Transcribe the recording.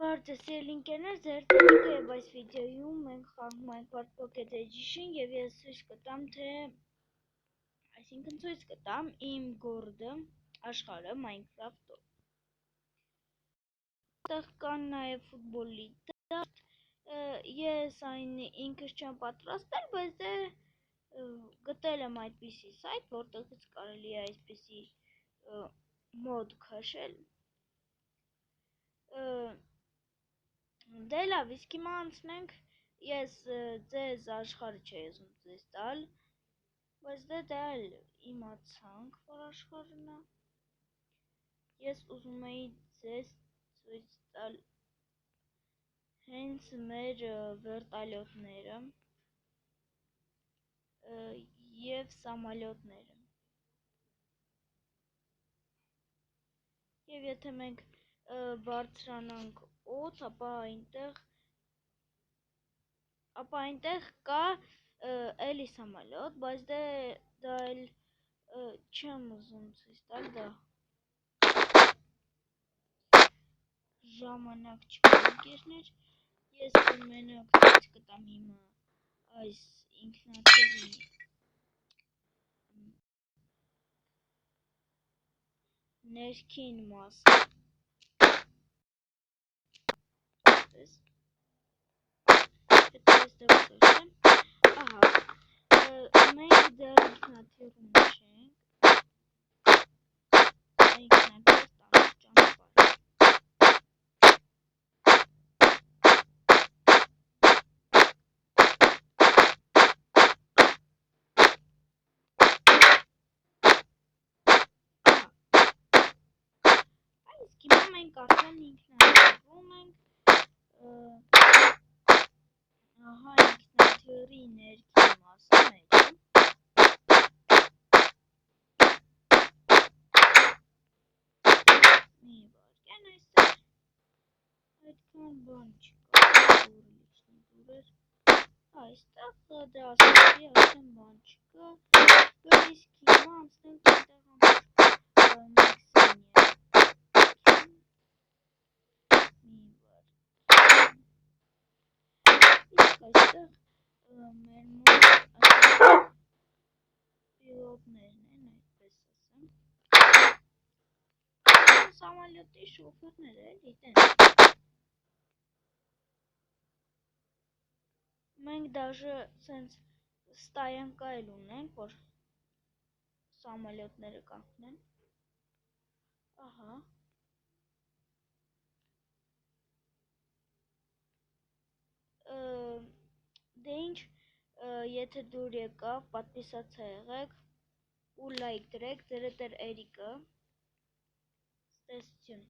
Բարդեսել ինկերներ ձեր տենիկը և այս վիդեոյում մենք խաղում Minecraft Pocket Edition և ես ցույց կտամ թե այսինքն ցույց կտամ իմ գորդը աշխարհը Minecraft-ով։ Այդտեղ կան նաև ֆուտբոլի դաշտ, ես այն ինքս չեմ պատրաստել, բայց դե գտել եմ այդպիսի սայթ, որտեղից կարելի է այսպիսի մոդ քաշել։ Դե լավ, իսկ հիմա անցնենք, ես ձեզ աշխարհը չէի ուզում ցույց տալ, բայց դե էլ իմացանք, որ աշխարհն է։ Ես ուզում էի ձեզ ցույց տալ հենց մեր վերտալյոտները և սամալյոտները։ Եվ եթե մենք բարձրանանք օդ, ապա այնտեղ կա էլի սամալյոտ, բայց դա էլ չեմ ուզում ցույց տալ, դա ժամանակ չկա ընկերներ, ես մենակ ցույց կտամ հիմա այս ինքնաթիռի ներքին մասը, հետո այստեղ սոշեմ, ահա, մենք դեռ ինքնաթիռում չենք, մենք նայպես տանող ճանապարհ։ Իսկ հիմա մենք արդեն ինքնաթիռում ենք, ահա ինքնաթիռի ներքին մասը մեջը։ Մի վարկյան այստեղ, այդքան բան չկա, այստեղ դե ասացի արդեն բան չկա, իսկ հիմա անցնենք այնտեղ այստեղ մեր մոտ պիլոտներն են, այդպես ասեմ, սամալյոտի շոֆերները էլի տենց։ Մենք դաժե սենց ստայանկա էլ ունենք, որ սամալյոտները կանգնեն, ահա։ Դե ինչ, եթե դուր եկավ, պատվիսացա եղեք ու լայք դրեք, ձեր հետ էր Էրիկը, ստեսություն։